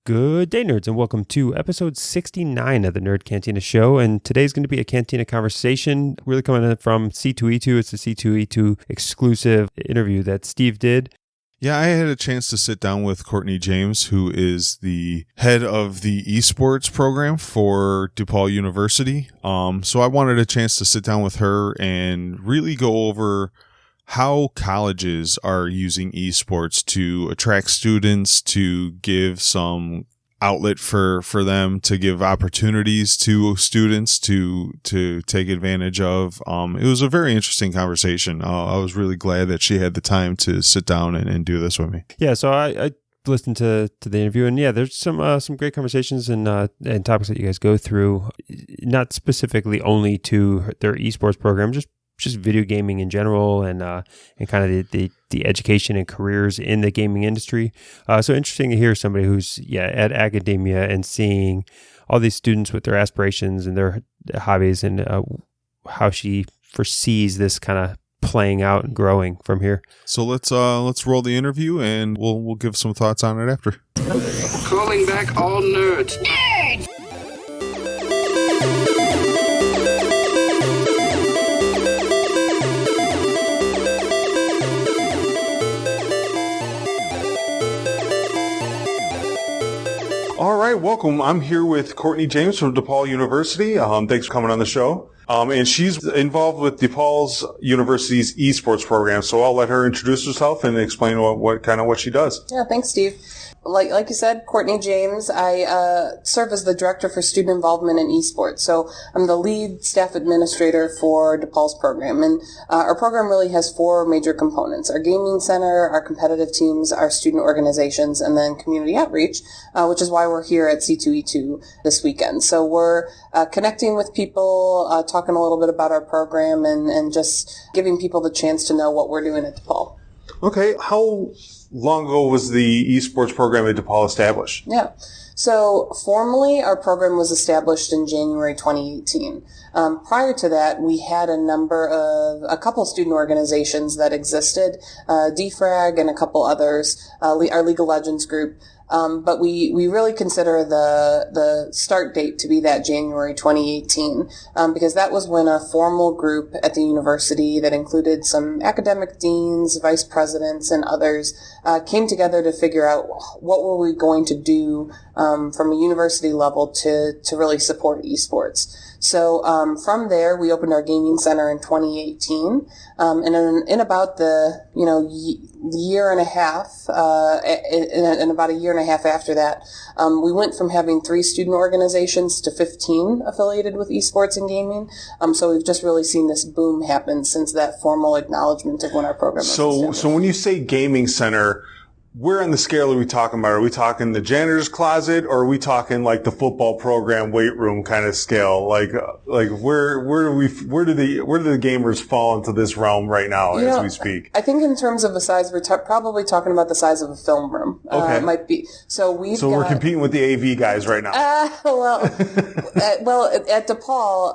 Good day, nerds, and welcome to episode 69 of the Nerd Cantina Show. And today's going to be a Cantina Conversation, really coming in from C2E2. It's a C2E2 exclusive interview that Steve did. Yeah, I had a chance to sit down with Courtney James, who is the head of the esports program for DePaul University. So I wanted a chance to sit down with her and really go over how colleges are using esports to attract students, to give some outlet for them, to give opportunities to students to take advantage of. It was a very interesting conversation. I was really glad that she had the time to sit down and do this with me. Yeah, so I listened to the interview, and yeah, there's some great conversations and topics that you guys go through, not specifically only to their esports program, just video gaming in general, and kind of the education and careers in the gaming industry. So interesting to hear somebody who's at academia and seeing all these students with their aspirations and their hobbies, and how she foresees this kind of playing out and growing from here. So let's roll the interview, and we'll give some thoughts on it after. Calling back all nerds. Nerds! All right, welcome. I'm here with Courtney James from DePaul University. Thanks for coming on the show. And she's involved with DePaul University's esports program. So I'll let her introduce herself and explain what she does. Yeah, thanks, Steve. Like you said, Courtney James. I serve as the director for student involvement in esports. So I'm the lead staff administrator for DePaul's program. And our program really has four major components: our gaming center, our competitive teams, our student organizations, and then community outreach, which is why we're here at C2E2 this weekend. So we're connecting with people, talking a little bit about our program, and just giving people the chance to know what we're doing at DePaul. Okay, how long ago was the esports program at DePaul established? Yeah. So formally, our program was established in January 2018. Prior to that, we had a couple student organizations that existed, DFRAG and a couple others, our League of Legends group. But we really consider the start date to be that January 2018, because that was when a formal group at the university that included some academic deans, vice presidents, and others came together to figure out what were we going to do from a university level to really support esports. So from there, we opened our gaming center in 2018, and in about the year and a half, and about a year and a half after that, we went from having 3 student organizations to 15 affiliated with esports and gaming. So we've just really seen this boom happen since that formal acknowledgement of when our program was established. So when you say gaming center, where on the scale are we talking about? Are we talking the janitor's closet, or are we talking like the football program weight room kind of scale? Like where do the gamers fall into this realm right now as we speak? I think in terms of the size, we're probably talking about the size of a film room. Okay. Might be. So we're competing with the AV guys right now. At DePaul,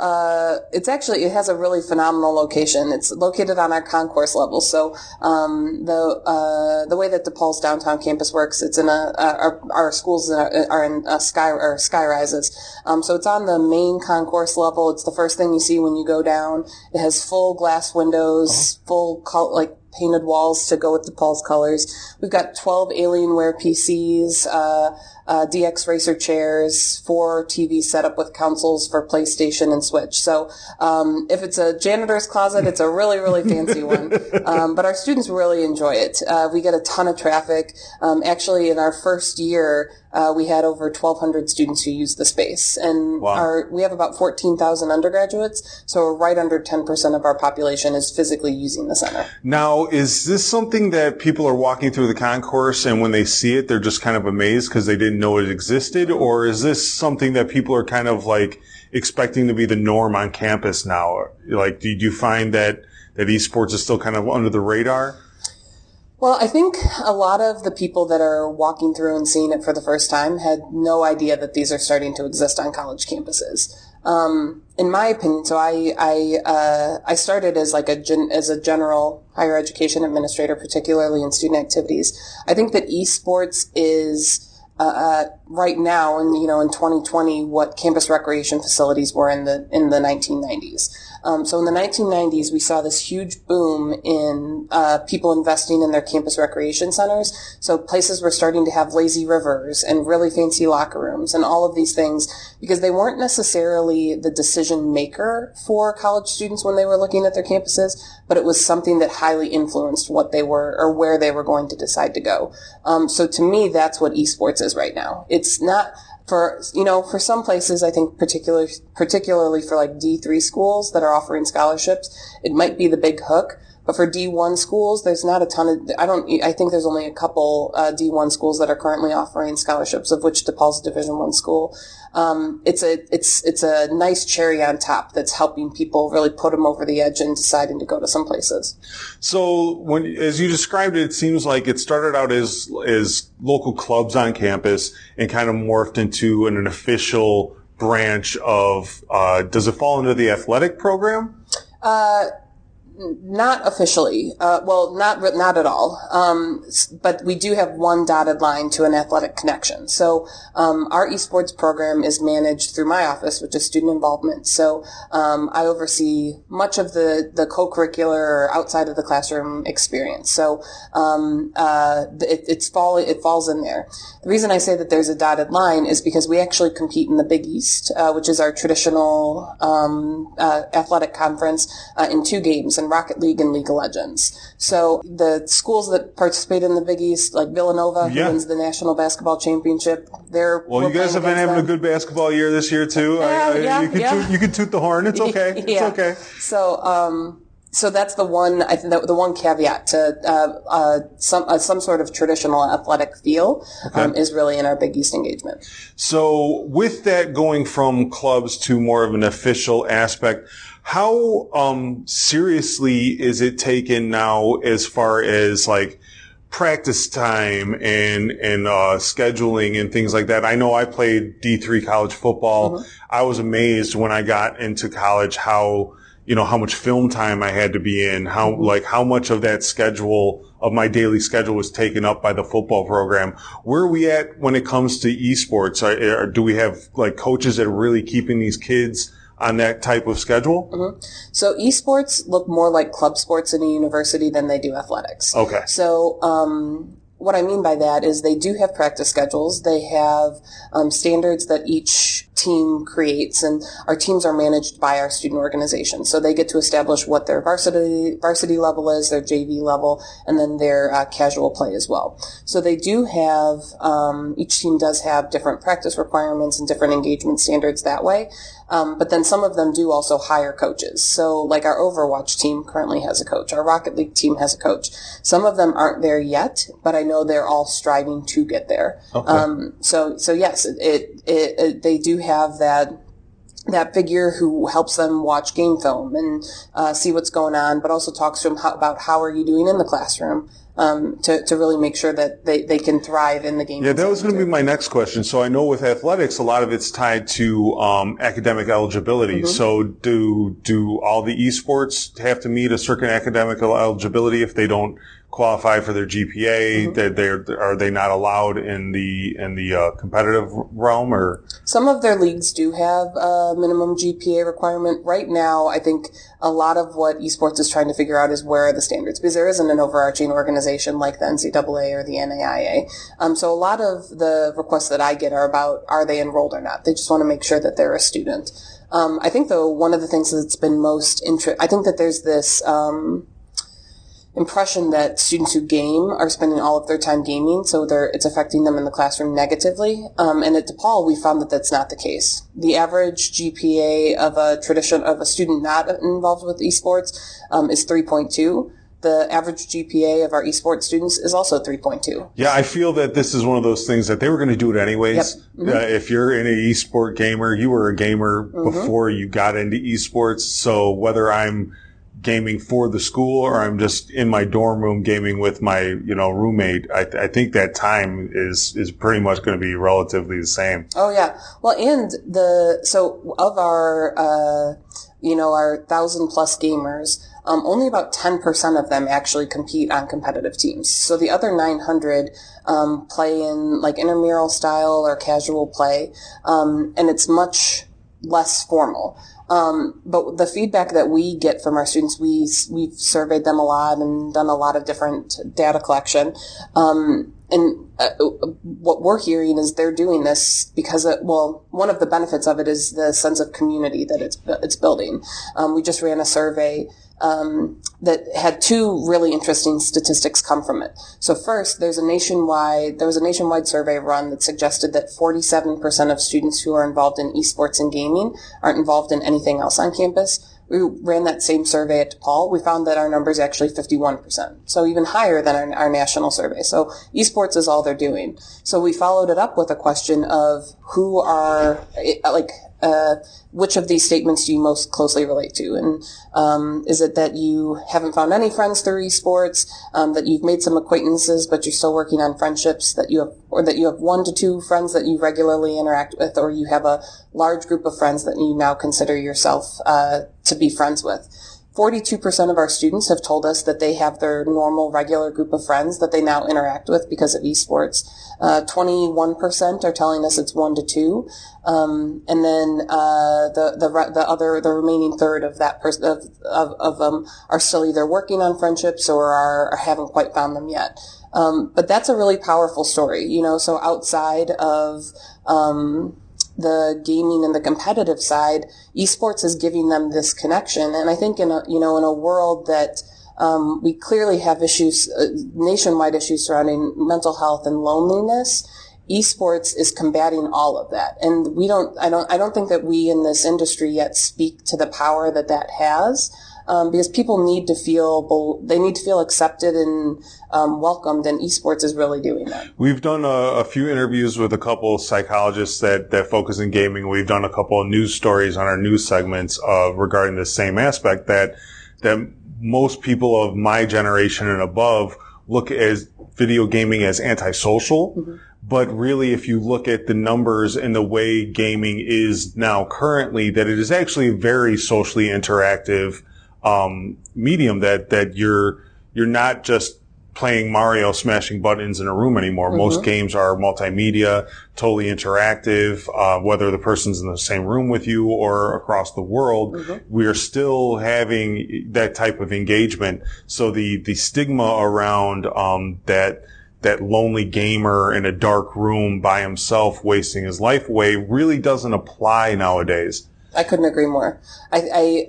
it has a really phenomenal location. It's located on our concourse level. So the way that DePaul's downtown campus works, it's in our schools are in sky rises. So it's on the main concourse level. It's the first thing you see when you go down. It has full glass windows, full painted walls to go with DePaul's colors. We've got 12 Alienware PCs, DX Racer chairs, 4 TVs set up with consoles for PlayStation and Switch. So if it's a janitor's closet, it's a really, really fancy one. But our students really enjoy it. We get a ton of traffic. Actually, in our first year, we had over 1,200 students who used the space. And we have about 14,000 undergraduates, so right under 10% of our population is physically using the center. Now, is this something that people are walking through the concourse and when they see it, they're just kind of amazed because they didn't know it existed? Or is this something that people are kind of like expecting to be the norm on campus now? Like, do you find that esports is still kind of under the radar? Well, I think a lot of the people that are walking through and seeing it for the first time had no idea that these are starting to exist on college campuses. In my opinion, so I started as as a general higher education administrator, particularly in student activities. I think that esports is right now, and in 2020, what campus recreation facilities were in the 1990s. So in the 1990s, we saw this huge boom in people investing in their campus recreation centers. So places were starting to have lazy rivers and really fancy locker rooms and all of these things, because they weren't necessarily the decision maker for college students when they were looking at their campuses, but it was something that highly influenced what they were or where they were going to decide to go. So to me, that's what esports is right now. It's not for some places, I think particularly for like D3 schools that are offering scholarships, it might be the big hook. But for D1 schools, there's not a ton of, I think there's only a couple D1 schools that are currently offering scholarships, of which DePaul's a Division I school. It's a nice cherry on top that's helping people really put them over the edge and deciding to go to some places. So as you described it, it seems like it started out as local clubs on campus and kind of morphed into an official branch of, does it fall into the athletic program? Not officially. Not at all. But we do have one dotted line to an athletic connection. So, our esports program is managed through my office, which is student involvement. So, I oversee much of the co-curricular or outside of the classroom experience. So, it falls in there. The reason I say that there's a dotted line is because we actually compete in the Big East, which is our traditional, athletic conference, in 2 games, in Rocket League and League of Legends. So the schools that participate in the Big East, like Villanova, who wins the national basketball championship, you guys have been having a good basketball year this year too. You can toot the horn. It's okay. It's okay. So that's the one. I think the one caveat to some sort of traditional athletic feel is really in our Big East engagement. So with that going from clubs to more of an official aspect, how seriously is it taken now as far as like practice time and scheduling and things like that? I know I played D3 college football. Mm-hmm. I was amazed when I got into college how much film time I had to be in, how much of that schedule of my daily schedule was taken up by the football program. Where are we at when it comes to esports? Do we have like coaches that are really keeping these kids on that type of schedule? Mm-hmm. So esports look more like club sports in a university than they do athletics. Okay. So, what I mean by that is they do have practice schedules. They have standards that each team creates, and our teams are managed by our student organization. So they get to establish what their varsity level is, their JV level, and then their casual play as well. So they do have, each team does have different practice requirements and different engagement standards that way. But then some of them do also hire coaches. So like our Overwatch team currently has a coach. Our Rocket League team has a coach. Some of them aren't there yet, but I know they're all striving to get there. Okay. So yes, they do have that figure who helps them watch game film and see what's going on, but also talks to them about how are you doing in the classroom. To really make sure that they can thrive in the game. Yeah, that was going to be my next question. So I know with athletics, a lot of it's tied to academic eligibility. Mm-hmm. So do all the esports have to meet a certain academic eligibility if they don't qualify for their GPA? Mm-hmm. Are they not allowed in the competitive realm? Or some of their leagues do have a minimum GPA requirement. Right now, I think a lot of what esports is trying to figure out is where are the standards, because there isn't an overarching organization like the NCAA or the NAIA. So a lot of the requests that I get are about are they enrolled or not. They just want to make sure that they're a student. I think though one of the things that's been most I think that there's this impression that students who game are spending all of their time gaming, so it's affecting them in the classroom negatively. And at DePaul, we found that that's not the case. The average GPA of a student not involved with esports is 3.2. The average GPA of our esports students is also 3.2. Yeah, I feel that this is one of those things that they were going to do it anyways. Yep. Mm-hmm. If you're an esport gamer, you were a gamer mm-hmm. before you got into esports. So whether I'm gaming for the school or I'm just in my dorm room gaming with my roommate, I think that time is pretty much going to be relatively the same. Oh yeah. Well, and so of our our 1,000+ gamers, only about 10% of them actually compete on competitive teams. So the other 900 play in like intramural style or casual play, and it's much less formal. But the feedback that we get from our students, we've surveyed them a lot and done a lot of different data collection. What we're hearing is they're doing this because one of the benefits of it is the sense of community that it's building. We just ran a survey that had two really interesting statistics come from it. So first, there was a nationwide survey run that suggested that 47% of students who are involved in esports and gaming aren't involved in anything else on campus. We ran that same survey at DePaul. We found that our number is actually 51%. So even higher than our national survey. So esports is all they're doing. So we followed it up with a question of which of these statements do you most closely relate to? And is it that you haven't found any friends through esports, that you've made some acquaintances but you're still working on friendships, that you have 1 to 2 friends that you regularly interact with, or you have a large group of friends that you now consider yourself to be friends with? 42% of our students have told us that they have their normal, regular group of friends that they now interact with because of esports. 21% are telling us it's 1 to 2. And then, the remaining third of that of them are still either working on friendships or haven't quite found them yet. But that's a really powerful story, so outside of, the gaming and the competitive side, esports is giving them this connection. And I think in a world that, we clearly have issues, nationwide issues surrounding mental health and loneliness, esports is combating all of that. And I don't think that we in this industry yet speak to the power that has. Because people need to feel accepted and welcomed, and esports is really doing that. We've done a few interviews with a couple of psychologists that focus in gaming. We've done a couple of news stories on our news segments regarding the same aspect that most people of my generation and above look at video gaming as antisocial. Mm-hmm. But really, if you look at the numbers and the way gaming is now currently, that it is actually a very socially interactive medium, that you're not just playing Mario smashing buttons in a room anymore. Mm-hmm. Most games are multimedia, totally interactive, whether the person's in the same room with you or across the world. Mm-hmm. We are still having that type of engagement. So the stigma around that lonely gamer in a dark room by himself wasting his life away really doesn't apply nowadays. I couldn't agree more.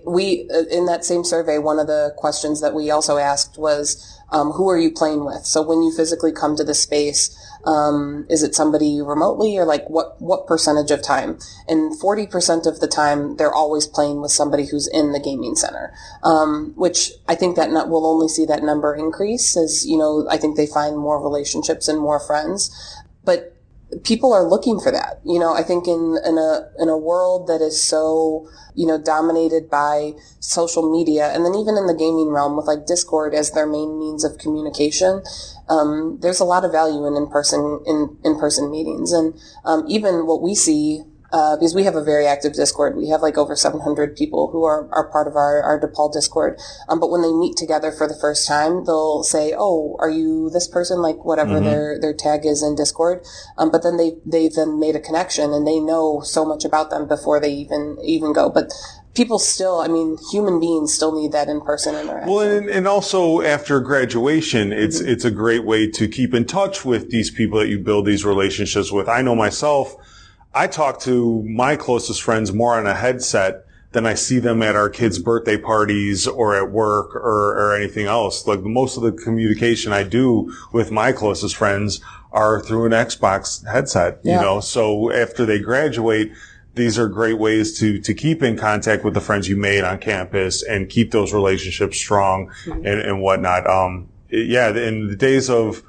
We in that same survey, one of the questions that we also asked was, who are you playing with? So when you physically come to the space, is it somebody remotely, or like what percentage of time? And 40% of the time, they're always playing with somebody who's in the gaming center, which I think that we'll only see that number increase as, I think they find more relationships and more friends. But people are looking for that. I think in a world that is so, dominated by social media, and then even in the gaming realm with like Discord as their main means of communication, there's a lot of value in in-person meetings. And even what we see, because we have a very active Discord. We have like over 700 people who are part of our DePaul Discord. But when they meet together for the first time, they'll say, "Oh, are you this person?" Like whatever mm-hmm. their tag is in Discord. But then they've then made a connection, and they know so much about them before they even go. But people still, human beings still need that in-person interaction. Well, and also after graduation, it's a great way to keep in touch with these people that you build these relationships with. I know myself, I talk to my closest friends more on a headset than I see them at our kids' birthday parties or at work or anything else. Like most of the communication I do with my closest friends are through an Xbox headset, So after they graduate, these are great ways to keep in contact with the friends you made on campus and keep those relationships strong mm-hmm. and whatnot. In the days of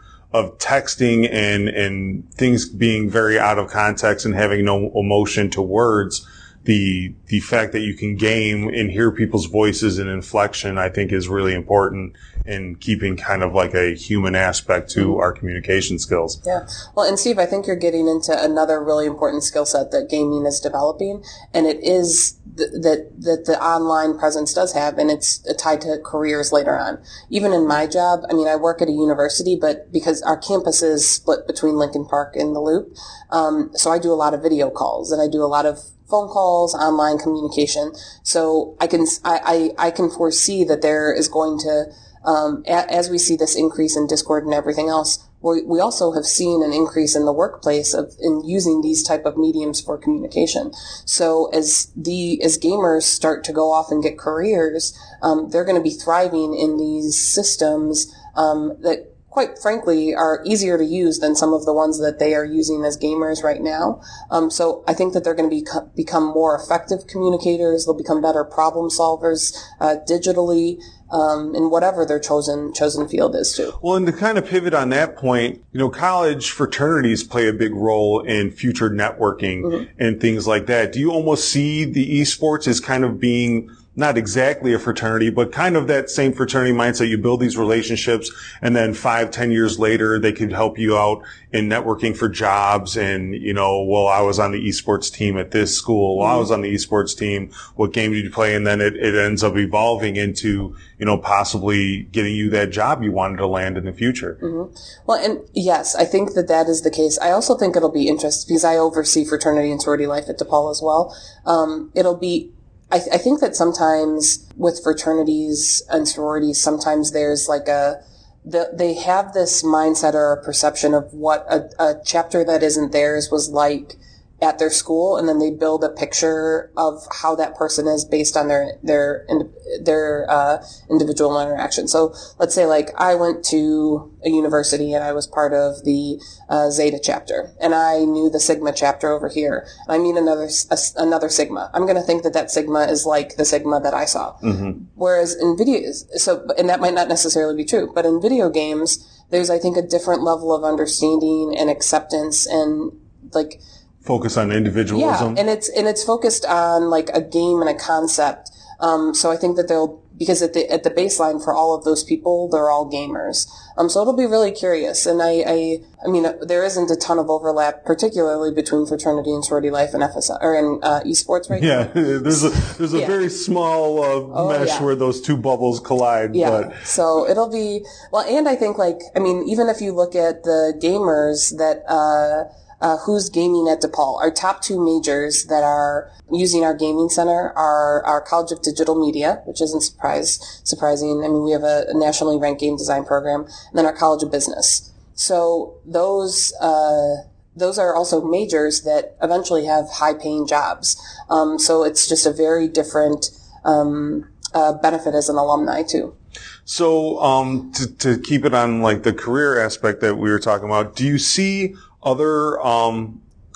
texting and things being very out of context and having no emotion to words, the fact that you can game and hear people's voices and inflection, I think is really important in keeping kind of like a human aspect to our communication skills. Yeah. Well, and Steve, I think you're getting into another really important skill set that gaming is developing, and it is that the online presence does have, and it's tied to careers later on. Even in my job, I mean, I work at a university, but because our campus is split between Lincoln Park and the Loop, so I do a lot of video calls, and I do a lot of phone calls, online communication. So I can foresee that there is going to, as we see this increase in Discord and everything else, we also have seen an increase in the workplace in using these type of mediums for communication. So as gamers start to go off and get careers, they're going to be thriving in these systems that, quite frankly, are easier to use than some of the ones that they are using as gamers right now. So I think that they're going to become more effective communicators. They'll become better problem solvers digitally, in whatever their chosen field is too. Well, and to kind of pivot on that point, college fraternities play a big role in future networking and things like that. Do you almost see the esports as kind of being not exactly a fraternity, but kind of that same fraternity mindset? You build these relationships, and then 5-10 years later, they could help you out in networking for jobs. And, well, I was on the esports team at this school. Well, I was on the esports team. What game did you play? And then it ends up evolving into, possibly getting you that job you wanted to land in the future. Well, and yes, I think that is the case. I also think it'll be interesting because I oversee fraternity and sorority life at DePaul as well. I think that sometimes with fraternities and sororities, sometimes there's like they have this mindset or a perception of what a chapter that isn't theirs was like at their school, and then they build a picture of how that person is based on their individual interaction. So let's say like I went to a university and I was part of the Zeta chapter, and I knew the Sigma chapter over here. I meet another Sigma. I'm going to think that Sigma is like the Sigma that I saw. Whereas in and that might not necessarily be true, but in video games, there's, I think, a different level of understanding and acceptance and like focus on individualism. Yeah, and it's focused on like a game and a concept. So I think that because at the baseline for all of those people, they're all gamers. So it'll be really curious. And I mean, there isn't a ton of overlap, particularly between fraternity and sorority life and FSI or in esports right now. Yeah, there's a very small mesh where those two bubbles collide. Yeah, but. So it'll be well. And I think even if you look at the gamers that who's gaming at DePaul, our top two majors that are using our gaming center are our College of Digital Media, which isn't surprising. I mean, we have a nationally ranked game design program, and then our College of Business. So those are also majors that eventually have high-paying jobs. So it's just a very different benefit as an alumni too. So to keep it on like the career aspect that we were talking about, do you see other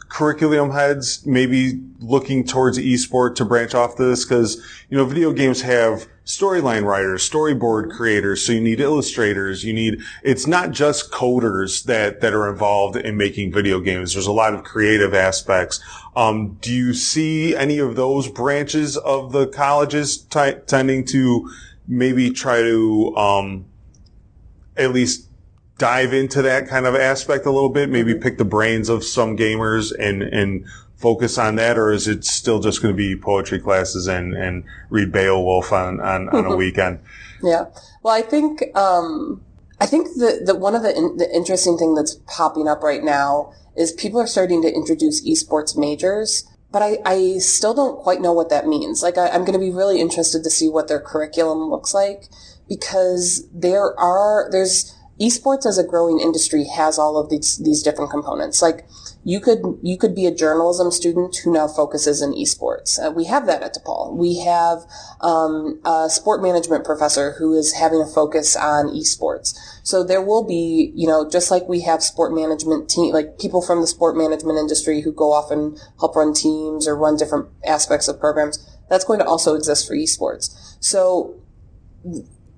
curriculum heads maybe looking towards esport to branch off this? Because, video games have storyline writers, storyboard creators, so you need illustrators, it's not just coders that are involved in making video games. There's a lot of creative aspects. Do you see any of those branches of the colleges tending to maybe try to at least dive into that kind of aspect a little bit, maybe pick the brains of some gamers and focus on that? Or is it still just going to be poetry classes and read Beowulf on a weekend? Yeah. Well, I think that one of the interesting thing that's popping up right now is people are starting to introduce esports majors, but I still don't quite know what that means. Like, I'm going to be really interested to see what their curriculum looks like, because there's esports as a growing industry has all of these different components. Like you could be a journalism student who now focuses in esports. We have that at DePaul. We have a sport management professor who is having a focus on esports. So there will be, just like we have sport management team, like people from the sport management industry who go off and help run teams or run different aspects of programs. That's going to also exist for esports. So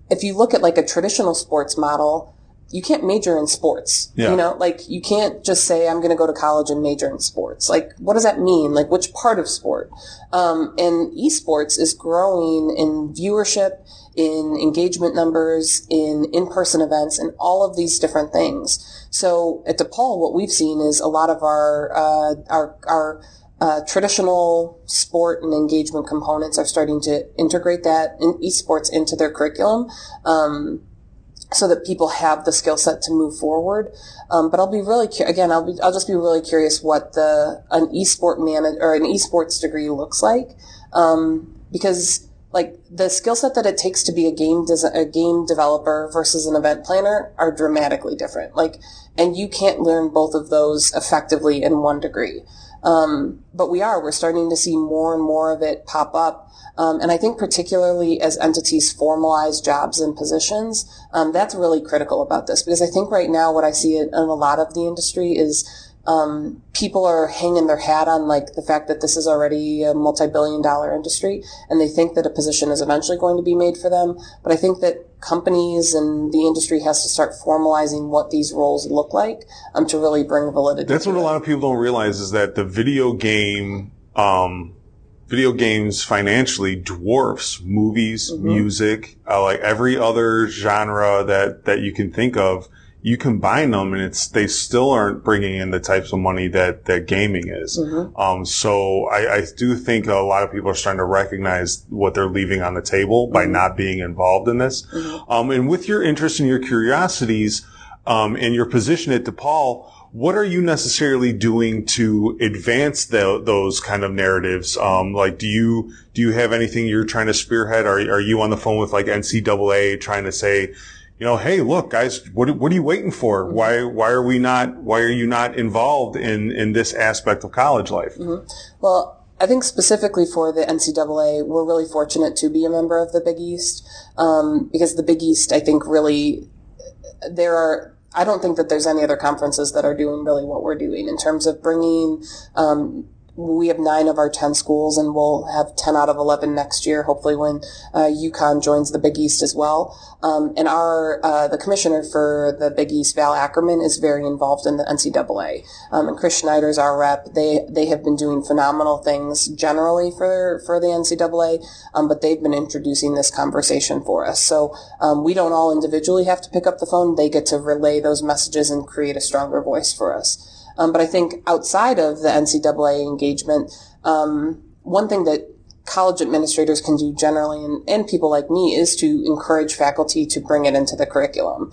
if you look at like a traditional sports model, you can't major in sports. Yeah. You know, like you can't just say, I'm going to go to college and major in sports. Like, what does that mean? Like, which part of sport? And esports is growing in viewership, in engagement numbers, in in-person events, and all of these different things. So at DePaul, what we've seen is a lot of our traditional sport and engagement components are starting to integrate that in esports into their curriculum, so that people have the skill set to move forward. But I'll be really I'll just be really curious what an esports degree looks like, because like the skill set that it takes to be a game developer versus an event planner are dramatically different. Like, and you can't learn both of those effectively in one degree. But we're starting to see more and more of it pop up. And I think particularly as entities formalize jobs and positions, that's really critical about this, because I think right now what I see in a lot of the industry is people are hanging their hat on like the fact that this is already a multi-billion-dollar industry, and they think that a position is eventually going to be made for them. But I think that companies and the industry has to start formalizing what these roles look like to really bring validity. That's what a lot of people don't realize, is that the video games financially dwarfs movies, music, like every other genre that you can think of. You combine them and they still aren't bringing in the types of money that gaming is. So I do think a lot of people are starting to recognize what they're leaving on the table by not being involved in this. And with your interest and your curiosities, and your position at DePaul, what are you necessarily doing to advance those kind of narratives? Like, do you have anything you're trying to spearhead? Are you on the phone with like NCAA trying to say, you know, hey, look, guys, what are you waiting for? Why are you not involved in this aspect of college life? Well, I think specifically for the NCAA, we're really fortunate to be a member of the Big East, because the Big East, I think really, I don't think that there's any other conferences that are doing really what we're doing in terms of bringing, we have 9 of our 10 schools, and we'll have 10 out of 11 next year, hopefully when UConn joins the Big East as well. And the commissioner for the Big East, Val Ackerman, is very involved in the NCAA. And Chris Schneider's our rep. They have been doing phenomenal things generally for the NCAA, but they've been introducing this conversation for us. So we don't all individually have to pick up the phone. They get to relay those messages and create a stronger voice for us. But I think outside of the NCAA engagement, one thing that college administrators can do generally, and people like me, is to encourage faculty to bring it into the curriculum,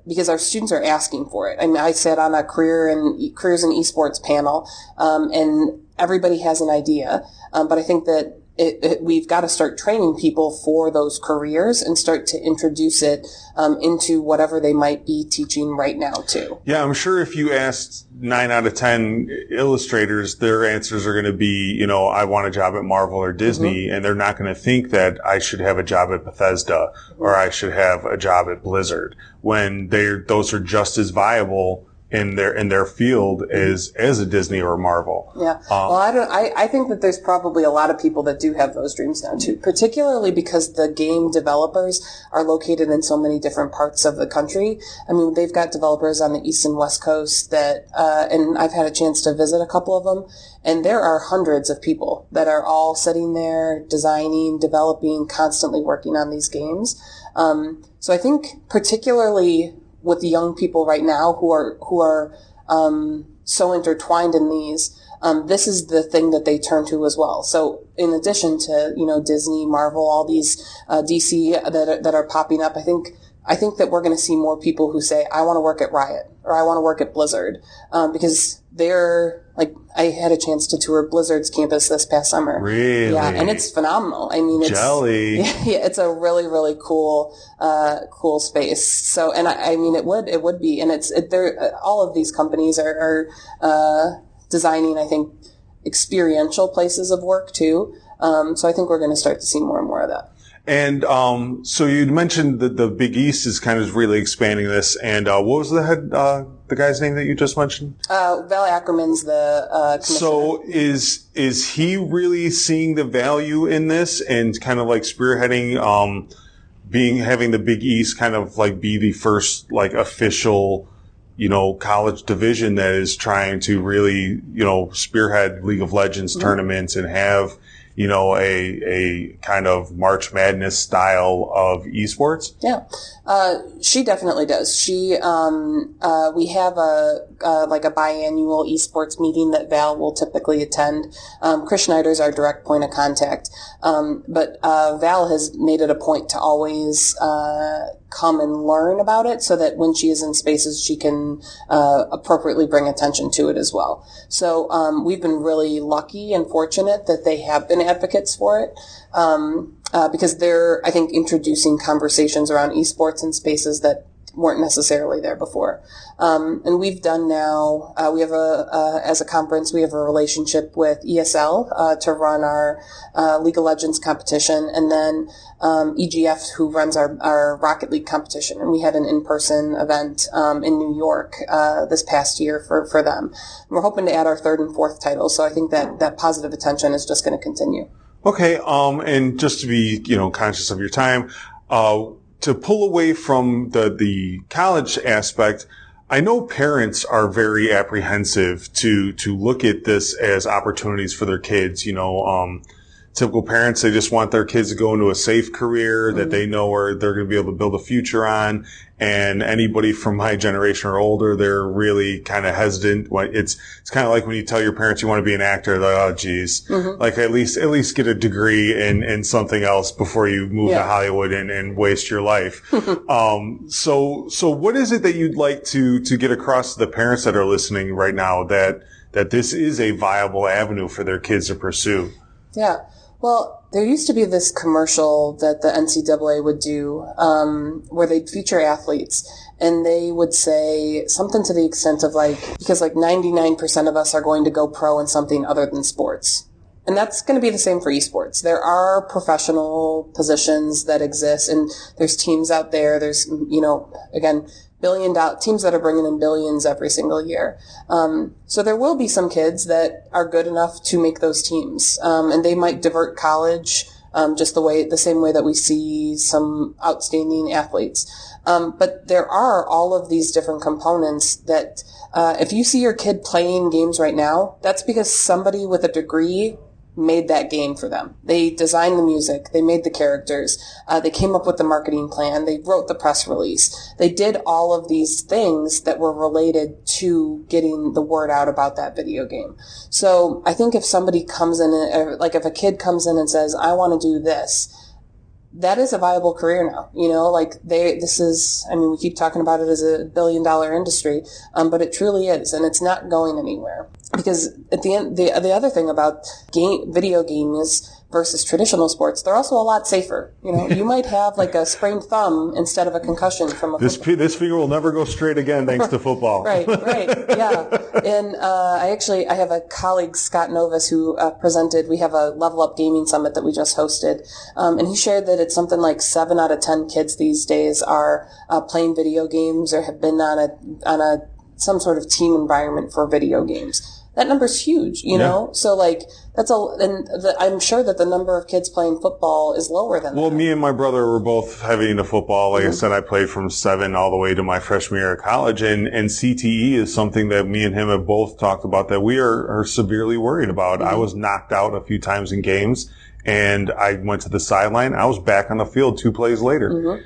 because our students are asking for it. I mean, I sat on a careers in esports panel, and everybody has an idea, but I think that we've got to start training people for those careers and start to introduce it into whatever they might be teaching right now too. Yeah, I'm sure if you asked 9 out of 10 illustrators, their answers are going to be, you know, I want a job at Marvel or Disney, and they're not going to think that I should have a job at Bethesda or I should have a job at Blizzard, when those are just as viable in their field as a Disney or a Marvel. Yeah. Well, I think that there's probably a lot of people that do have those dreams now too, particularly because the game developers are located in so many different parts of the country. I mean, they've got developers on the East and West Coast and I've had a chance to visit a couple of them, and there are hundreds of people that are all sitting there designing, developing, constantly working on these games. So I think particularly with the young people right now who are so intertwined in these, this is the thing that they turn to as well. So in addition to, you know, Disney, Marvel, all these DC that are popping up, I think that we're going to see more people who say, I want to work at Riot or I want to work at Blizzard, because they're like, I had a chance to tour Blizzard's campus this past summer. Really? Yeah, and it's phenomenal. I mean, it's jelly. Yeah, it's a really, really cool space. So, and I mean, it would be, and all of these companies are designing, I think, experiential places of work too. So I think we're going to start to see more and more of that. And so you mentioned that the Big East is kind of really expanding this. And what was the guy's name that you just mentioned? Val Ackerman's the commissioner. So is he really seeing the value in this and kind of like spearheading having the Big East kind of like be the first like official, college division that is trying to really, spearhead League of Legends tournaments and have, a kind of March Madness style of esports? Yeah, she definitely does. We have a biannual esports meeting that Val will typically attend. Chris Schneider is our direct point of contact. But Val has made it a point to always come and learn about it so that when she is in spaces, she can appropriately bring attention to it as well. So we've been really lucky and fortunate that they have been advocates for it. Because they're, I think, introducing conversations around esports in spaces that weren't necessarily there before. And we've done now, as a conference, we have a relationship with ESL to run our League of Legends competition, and then EGF, who runs our Rocket League competition. And we had an in-person event in New York this past year for them. We're hoping to add our third and fourth titles, so I think that positive attention is just going to continue. Okay, and just to be, conscious of your time, to pull away from the college aspect, I know parents are very apprehensive to look at this as opportunities for their kids. Typical parents, they just want their kids to go into a safe career that they know they're going to be able to build a future on. And anybody from my generation or older, they're really kind of hesitant. It's kind of like when you tell your parents you want to be an actor, they're like, oh, geez, like at least get a degree in something else before you move to Hollywood and waste your life. So what is it that you'd like to get across to the parents that are listening right now that this is a viable avenue for their kids to pursue? Yeah. Well, there used to be this commercial that the NCAA would do where they'd feature athletes, and they would say something to the extent of because 99% of us are going to go pro in something other than sports. And that's going to be the same for esports. There are professional positions that exist, and there's teams out there. There's, again, $billion teams that are bringing in billions every single year. So there will be some kids that are good enough to make those teams. And they might divert college, the same way that we see some outstanding athletes. But there are all of these different components that, if you see your kid playing games right now, that's because somebody with a degree made that game for them. They designed the music. They made the characters. They came up with the marketing plan. They wrote the press release. They did all of these things that were related to getting the word out about that video game. So I think if somebody comes in, if a kid comes in and says, I want to do this, that is a viable career now. We keep talking about it as a $1 billion industry, but it truly is, and it's not going anywhere. Because at the end, the other thing about video games versus traditional sports, they're also a lot safer. You might have a sprained thumb instead of a concussion from a this finger will never go straight again thanks to football. Right, yeah. And I have a colleague, Scott Novus, who presented. We have a Level Up Gaming Summit that we just hosted, and he shared that it's something like 7 out of 10 kids these days are playing video games or have been on some sort of team environment for video games. That number's huge, know? So I'm sure that the number of kids playing football is lower than that. Well, me and my brother were both heavy into football. Like I said, I played from 7 all the way to my freshman year of college, and CTE is something that me and him have both talked about that we are severely worried about. I was knocked out a few times in games, and I went to the sideline. I was back on the field 2 plays later.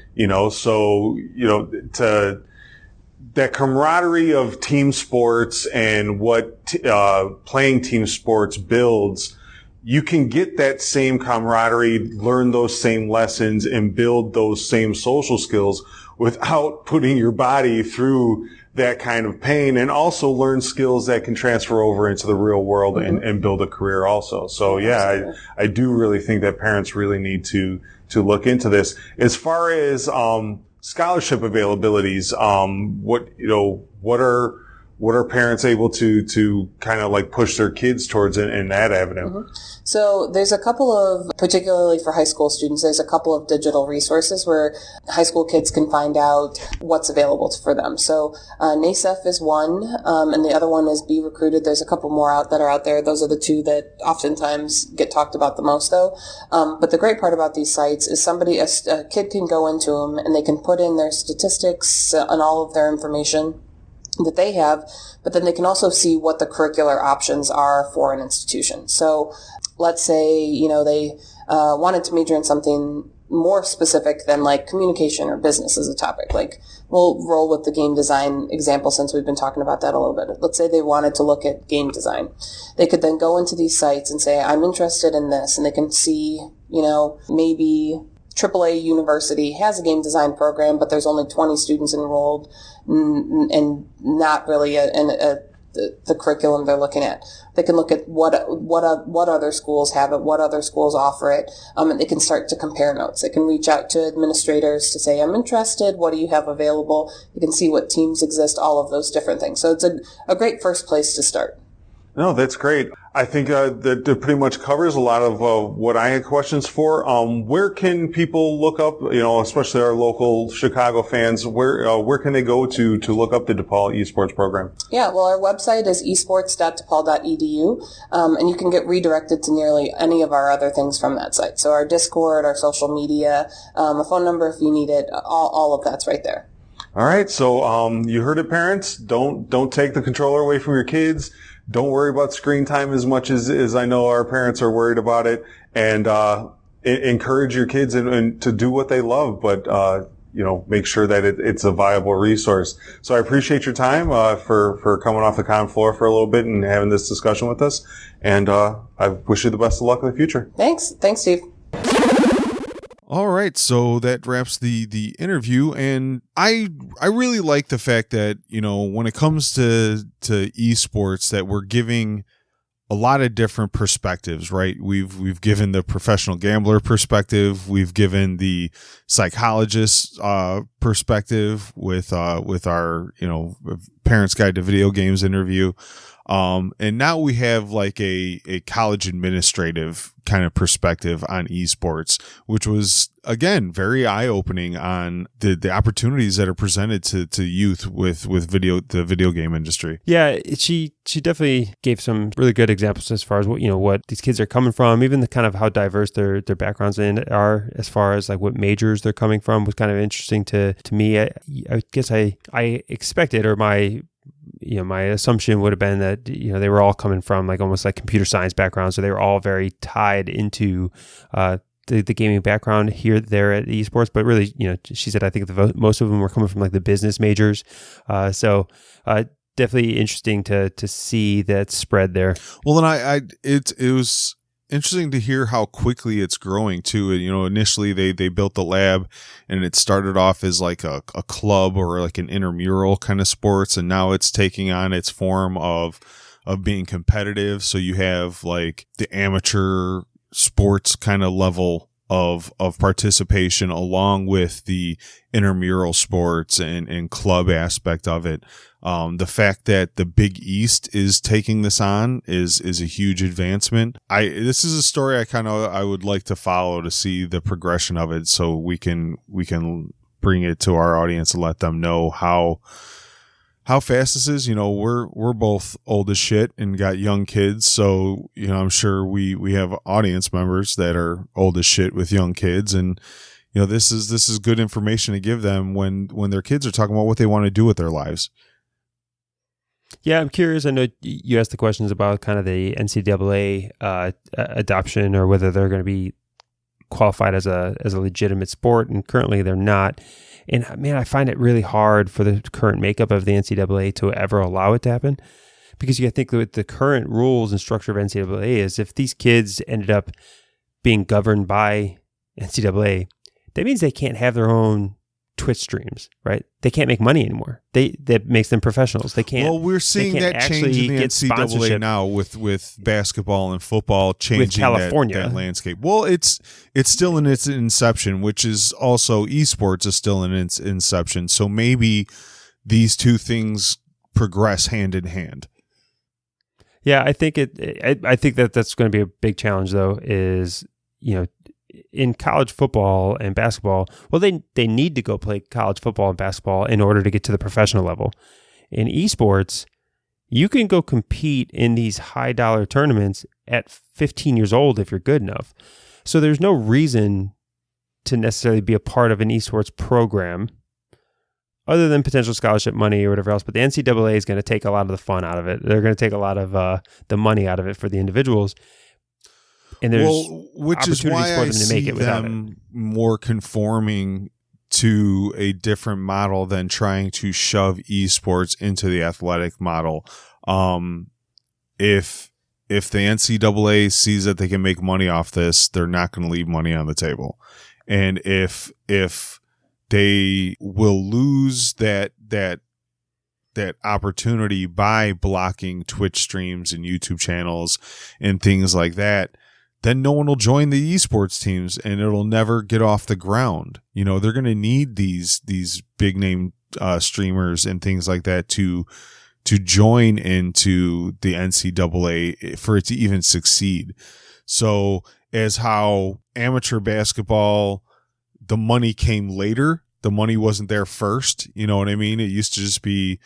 That camaraderie of team sports and what playing team sports builds, you can get that same camaraderie, learn those same lessons, and build those same social skills without putting your body through that kind of pain, and also learn skills that can transfer over into the real world and build a career also. So I do really think that parents really need to look into this. As far what scholarship availabilities, what what are parents able to kind of like push their kids towards in that avenue? Mm-hmm. So there's a couple of, particularly for high school students, there's a couple of digital resources where high school kids can find out what's available for them. So NASEF is one, and the other one is Be Recruited. There's a couple more that are out there. Those are the two that oftentimes get talked about the most, though. But the great part about these sites is a kid can go into them and they can put in their statistics and all of their information that they have, but then they can also see what the curricular options are for an institution. So let's say, they wanted to major in something more specific than like communication or business as a topic. Like, we'll roll with the game design example since we've been talking about that a little bit. Let's say they wanted to look at game design. They could then go into these sites and say, I'm interested in this, and they can see, maybe AAA University has a game design program, but there's only 20 students enrolled and not really the curriculum they're looking at. They can look at what other schools have it, what other schools offer it, and they can start to compare notes. They can reach out to administrators to say, I'm interested, what do you have available? You can see what teams exist, all of those different things. So it's a great first place to start. No, that's great. I think that pretty much covers a lot of what I had questions for. Where can people look up, especially our local Chicago fans, where can they go to look up the DePaul Esports program? Yeah, well, our website is esports.depaul.edu, and you can get redirected to nearly any of our other things from that site. So our Discord, our social media, a phone number if you need it, all of that's right there. All right, so you heard it, parents. Don't take the controller away from your kids. Don't worry about screen time as much as I know our parents are worried about it, and encourage your kids and to do what they love, but make sure that it's a viable resource. So I appreciate your time for coming off the con floor for a little bit and having this discussion with us, and I wish you the best of luck in the future. Thanks, Steve. All right, so that wraps the interview, and I really like the fact that, when it comes to esports, that we're giving a lot of different perspectives, right? We've given the professional gambler perspective, we've given the psychologist perspective with our Parents Guide to Video Games interview. And now we have like a college administrative kind of perspective on esports, which was, again, very eye-opening on the opportunities that are presented to youth with the video game industry. Yeah, she definitely gave some really good examples as far as what these kids are coming from, even the kind of how diverse their backgrounds are, as far as like what majors they're coming from was kind of interesting to me. I guess I expected, or my assumption would have been that, they were all coming from like almost like computer science backgrounds. So they were all very tied into the gaming background there at esports. But really, she said, I think most of them were coming from like the business majors. So definitely interesting to see that spread there. Well, and it was interesting to hear how quickly it's growing too. Initially they built the lab and it started off as like a club or like an intramural kind of sports, and now it's taking on its form of being competitive. So you have like the amateur sports kind of level of participation along with the intramural sports and club aspect of it. The fact that the Big East is taking this on is a huge advancement. This is a story I would like to follow to see the progression of it, so we can bring it to our audience and let them know how fast this is. We're both old as shit and got young kids, so I'm sure we have audience members that are old as shit with young kids, and this is good information to give them when their kids are talking about what they want to do with their lives. Yeah, I'm curious. I know you asked the questions about kind of the NCAA adoption, or whether they're going to be qualified as a legitimate sport, and currently they're not. And man, I find it really hard for the current makeup of the NCAA to ever allow it to happen, because you think that the current rules and structure of NCAA is, if these kids ended up being governed by NCAA, that means they can't have their own Twitch streams, right? They can't make money anymore. That makes them professionals. They can't. Well, we're seeing that change in the NCAA now with basketball and football changing that landscape. Well, it's still in its inception, which is also esports is still in its inception. So maybe these two things progress hand in hand. Yeah, I think I think that's going to be a big challenge, though, is, in college football and basketball, well, they need to go play college football and basketball in order to get to the professional level. In esports, you can go compete in these high dollar tournaments at 15 years old if you're good enough. So there's no reason to necessarily be a part of an esports program other than potential scholarship money or whatever else. But the NCAA is going to take a lot of the fun out of it. They're going to take a lot of the money out of it for the individuals. And there's which is why for them to make it without them more conforming to a different model than trying to shove esports into the athletic model. If the NCAA sees that they can make money off this, they're not going to leave money on the table. And if they will lose that opportunity by blocking Twitch streams and YouTube channels and things like that, then no one will join the esports teams and it'll never get off the ground. They're going to need these big name streamers and things like that to join into the NCAA for it to even succeed. So as how amateur basketball, the money came later, the money wasn't there first. You know what I mean? It used to just be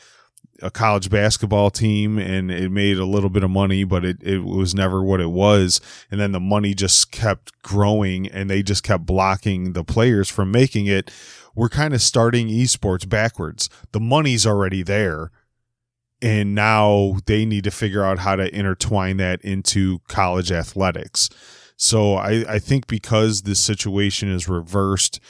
a college basketball team and it made a little bit of money, but it was never what it was. And then the money just kept growing and they just kept blocking the players from making it. We're kind of starting esports backwards. The money's already there. And now they need to figure out how to intertwine that into college athletics. So I think because this situation is reversed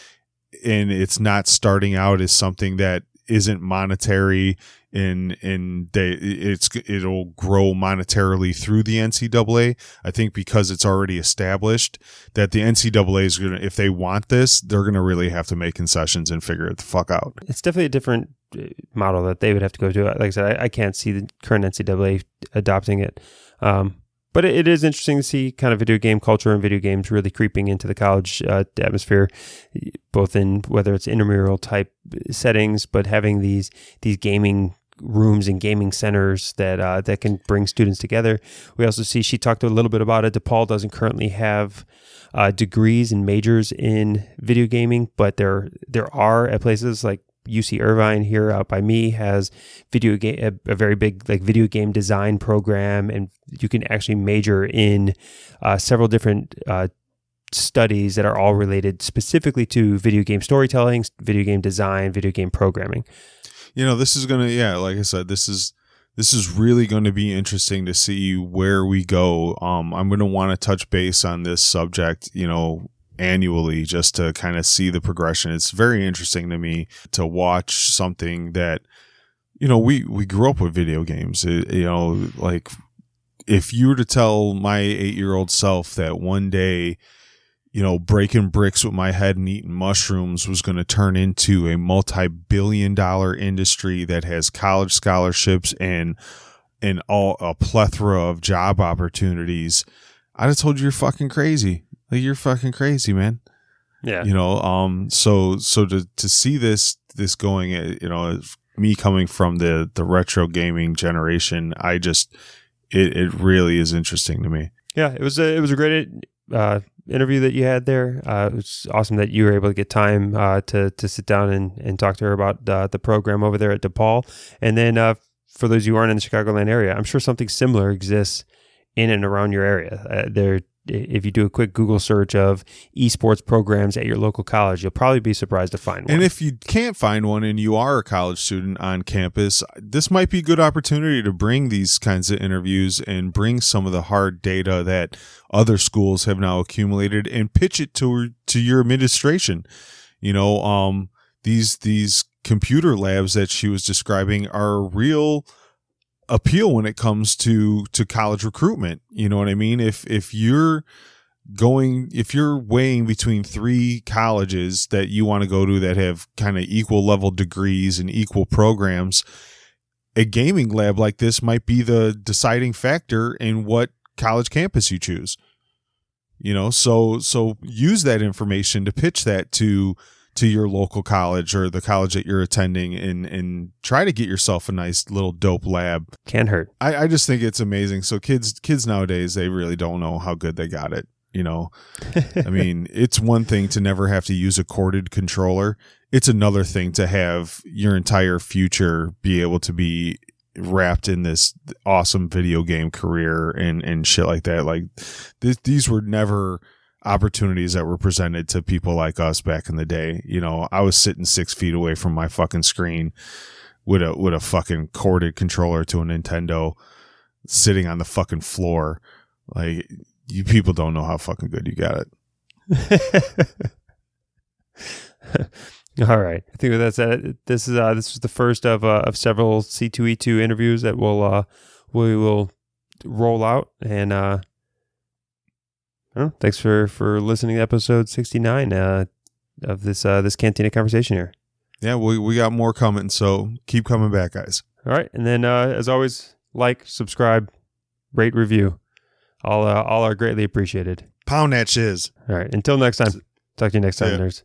and it's not starting out as something that isn't monetary and it'll grow monetarily through the NCAA. I think because it's already established that the NCAA is going to, if they want this, they're going to really have to make concessions and figure it the fuck out. It's definitely a different model that they would have to go to. Like I said, I can't see the current NCAA adopting it. But it is interesting to see kind of video game culture and video games really creeping into the college atmosphere, both in whether it's intramural type settings, but having these gaming rooms and gaming centers that can bring students together. We also see, she talked a little bit about it, DePaul doesn't currently have degrees and majors in video gaming, but there are at places like UC Irvine here out by me has a very big like video game design program, and you can actually major in several different studies that are all related specifically to video game storytelling, video game design, video game programming. This is going to, like I said, this is really going to be interesting to see where we go. I'm going to want to touch base on this subject, annually, just to kind of see the progression. It's very interesting to me to watch something that, we grew up with video games. Like if you were to tell my 8-year-old self that one day, breaking bricks with my head and eating mushrooms was going to turn into a multi-billion-dollar industry that has college scholarships and a plethora of job opportunities, I'd have told you you're fucking crazy. Like, you're fucking crazy, man. Yeah. So to see this going, me coming from the retro gaming generation, it really is interesting to me. Yeah, it was a great interview that you had there. It was awesome that you were able to get time to sit down and talk to her about the program over there at DePaul. And then for those who aren't in the Chicagoland area, I'm sure something similar exists in and around your area. If you do a quick Google search of esports programs at your local college, you'll probably be surprised to find one. And if you can't find one and you are a college student on campus, this might be a good opportunity to bring these kinds of interviews and bring some of the hard data that other schools have now accumulated and pitch it to your administration. These computer labs that she was describing are a real appeal when it comes to college recruitment. You know what I mean? If you're weighing between 3 colleges that you want to go to that have kind of equal level degrees and equal programs, a gaming lab like this might be the deciding factor in what college campus you choose. So use that information to pitch that to to your local college or the college that you're attending and try to get yourself a nice little dope lab. Can't hurt. I just think it's amazing. So kids nowadays, they really don't know how good they got it. You know, I mean, it's one thing to never have to use a corded controller. It's another thing to have your entire future be able to be wrapped in this awesome video game career and shit like that. Like these were never opportunities that were presented to people like us back in the day. You know, I was sitting 6 feet away from my fucking screen with a fucking corded controller to a Nintendo, sitting on the fucking floor. Like, you people don't know how fucking good you got it. All right. I think that's it. This was the first of several C2E2 interviews that we will roll out. And thanks for listening to episode 69 of this Cantina Conversation here. Yeah, we got more coming, so keep coming back, guys. All right. And then as always, like, subscribe, rate, review. All are greatly appreciated. Pound that shiz. All right. Until next time. Talk to you next time, nerds.